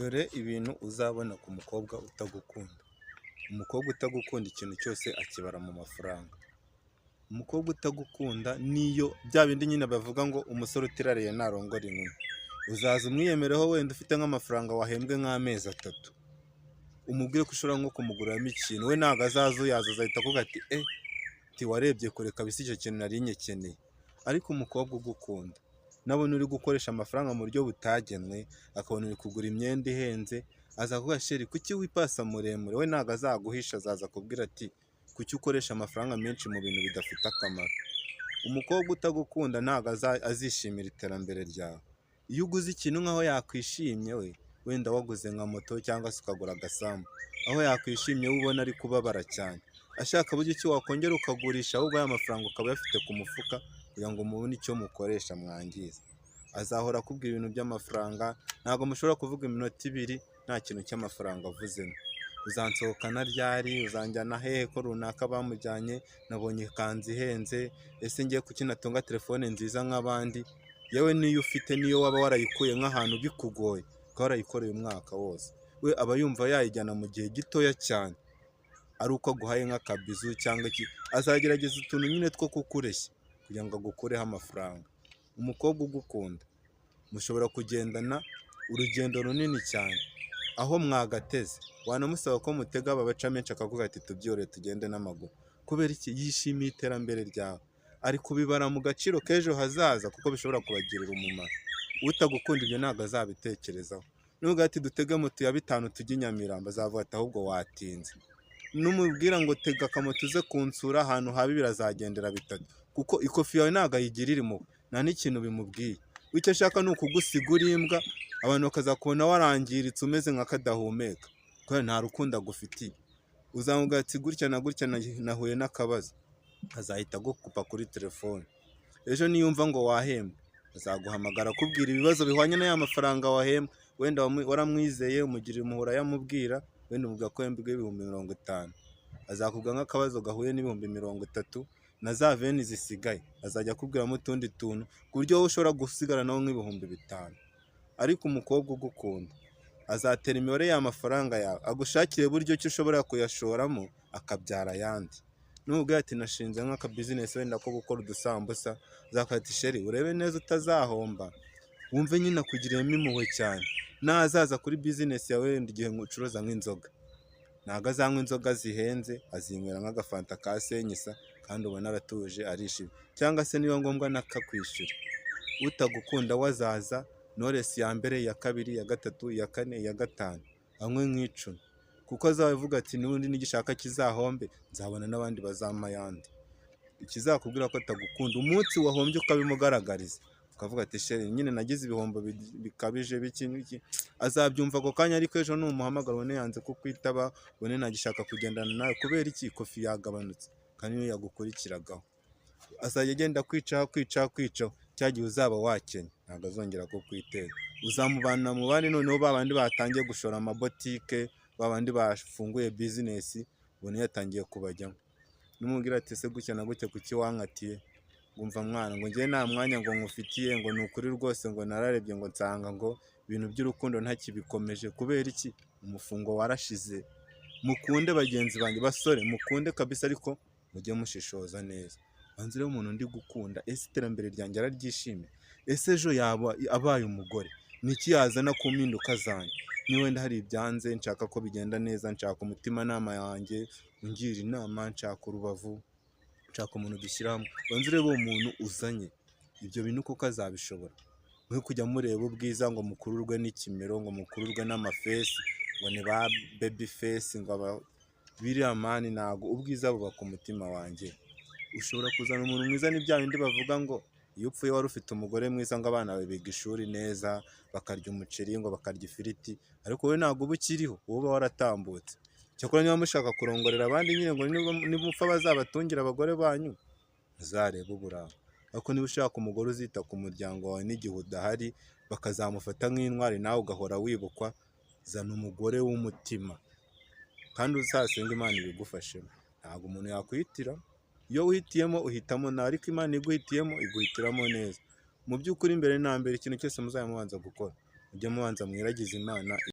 Dore ibintu uzabona ku mukobwa utagukunda. Umukobwa utagukunda ikintu cyose akibara mu mafaranga. Umukobwa utagukunda niyo bya bindi nyine bavuga ngo umusore utirariye ntarongora inkumi. Uzaza umwiyemereho wenda ufite nk'amafaranga wahembwe nk'amezi 3. Umubwire ko ushobora nko kumuguriramo ikintu, we ntabwo azaza uyaza azahita akuvuga ati warebye kure kabisa icyo kintu nari nyikeneye. Ariko umukobwa ugukunda nabona uri gukoresha amafaranga mu buryo butagenwe, akabona uri kugura imyenda ihenze, azakuvuga sheri kuki wipasa muremure, we ntabwo azaguhisha, azaza akubwira ati kuki ukoresha amafaranga menshi mu bintu bidafite akamaro. Umukobwa utagukunda ntabwo azishimira iterambere ryawe. Iyo uguze ikintu nk'aho yakwishimye, wenda waguze nka moto cyangwa se ukagura agasambu, aho yakwishimye we ubona ari kubabara cyane, ashaka buryo ki wakongera ukagurisha ahubwo ya mafaranga ukaba uyafite ku mufuka kugira ngo mubone icyo mukoresha mwangiza. Azahora akubwira ibintu by'amafaranga, ntabwo mushobora kuvuga iminota 2 nta kintu cy'amafaranga avuzemo. Uzansohokana ryari, uzanjyana hehe ko runaka bamujyanye, nabonye ikanzu ihenze, ese ngiye kuki natunga telefone nziza nk'abandi. Yewe niyo ufite niyo waba warayikuye nk'ahantu bikugoye ukaba warayikoreye umwaka wose, we aba yumva yayijyana mu gihe gitoya cyane, ari uko aguhaye nk'akabizu cyangwa iki, azagerageza utuntu nyine two kukureshya kugira ngo agukureho amafaranga. Umukobwa ugukunda mushobora kugendana urugendo runini cyane, aho mwagateze wanamusaba ko mutega babaca menshi akavuga ati tubyore tugende n'amaguru. Kubera iki? Yishimiye iterambere ryawe, ari kubibara mu gaciro k'ejo hazaza kuko bishobora kubagirira umumaro. Utagukunda ibyo ntabwo azabitekerezaho. Nubwo ati dutege moto ya 5 tujye i Nyamirambo, azavuga ati ahubwo watinze. Numubwira ngo tega akamoto uze kunsura ahantu habi, birazagendera bitatu kuko ikofi yawe ntabwo ayigirira impuhwe, nta n'ikintu bimubwiye. Icyo ashaka ni ukugusiga uri imbwa, abantu bakazakubona warangiritse umeze nka kadahumeka kubera nta rukundo agufitiye. Uzamubwira ati gutya na gutya nahuye n'akabazo, azahita agukupa kuri telefone. Ejo niyumva ngo wahembwe azaguhamagara akubwira ibibazo bihwanye n'aya mafaranga wahembwe, wenda waramwizeye umugirira umuhora yamubwira, wenda umubwira ko yahembwe 50,000, azakubwira nk'akabazo gahuye n'ibihumbi 30, na za veni zisigaye azajya akubwiramo utundi tuntu ku buryo wowe ushobora gusigara nawe nk'ibihumbi 5. Ariko umukobwa ugukunda azatera imibare y'amafaranga yawe, agushakire buryo ki ushobora kuyashoramo akabyara ayandi. Nubwo ati nashinze nk'aka business wenda ko gukora udusambusa, azakubwira ati sheri urebe neza utazahomba, wumve nyine akugiriyemo impuhwe cyane. Nazaza kuri business yawe wenda igihe ucuruza nk'inzoga, ntabwo azanywa inzoga zihenze, azinywera nk'agafanta ka senyisa kandi ubona aratuje arishimye, cyangwa se niba ngombwa nakakwishyura. Utagukunda wazaza Knowless ya mbere, ya kabiri, ya gatatu, ya kane, ya gatanu, anywe nk'icumi, kuko azavuga ati n'ubundi nigishaka kizahombe, nzabona n'abandi bazampa ayandi. Ikizakubwira ko atagukunda umunsi wahombye ukabimugaragariza, ukavuga ati sheri nyine nagize ibihombo bikabije biki, azabyumva ako kanya. Ariko ejo numuhamagara ubone yanze kukwitaba, ubone ntagishaka kugendana nawe kubera iki? Ikofi yagabanutse kandi niyo yagukurikiragaho. Azajya agenda kwicaho cya gihe uzaba wakennye ntabwo azongera kukwitera. Uzamubana mu bandi, noneho babandi batangiye gushora amabotike, babandi bafunguye business, ubone yatangiye kubajyamo. Numubwira ati se gutya na gutya kuki wankatiye, ngumva mwana ngo ngiye nta mwanya ngo nkufitiye, ngo ni ukuri rwose ngo nararebye ngo nsanga ngo ibintu by'urukundo ntakibikomeje. Kubera iki? Umufungo warashize. Mukunde bagenzi banjye basore, mukunde kabisa, ariko mujye mushishoza neza. Banzire umuntu ndi gukunda, ese iterambere ryanjye araryishimiye, ese ejo yaba abaye umugore niki yazana ku mpinduka zanjye. Ni wenda hari ibyanze nshaka ko bigenda neza, nshaka umutima nama yanjye ungira inama, nshaka urubavu, nshaka umuntu dushyiramo. Banzire bo umuntu uzanye ibyo bintu kuko azabishobora. Mwe kujya mureba ubwiza ngo mukururwe n'ikimero, ngo mukururwe n'amafesi, ngo ni ba baby face, ngo biriya mani, ntago ubwiza buba ku mutima wanjye. Ushobora kuzana umuntu mwiza, ni bya bindi bavuga ngo iyo upfuye wari ufite umugore mwiza ngo abana bawe biga ishuri neza, bakarya umuceri, ngo bakarya ifiriti, ariko wowe ntabwo uba ukiriho, wowe uba waratambutse. Cyakora niba mushaka kurongorera abandi nyine ngo nibupfa bazabatungira abagore banyu, muzarebe uburanga. Ariko niba ushaka umugore uzita ku muryango wawe n'igihe udahari, bakazamufata nk'intwari, nawe ugahora wibukwa, zana umugore w'umutima kandi uzasenga Imana ibigufashemo. Ntabwo umuntu yakwihitira, iyo wihitiyemo uhitamo nawe, ariko Imana iguhitiyemo iguhitiramo neza. Mu by'ukuri mbere na mbere ikintu cyose muzajya mubanza gukora, mujye mubanza mwiragize Imana.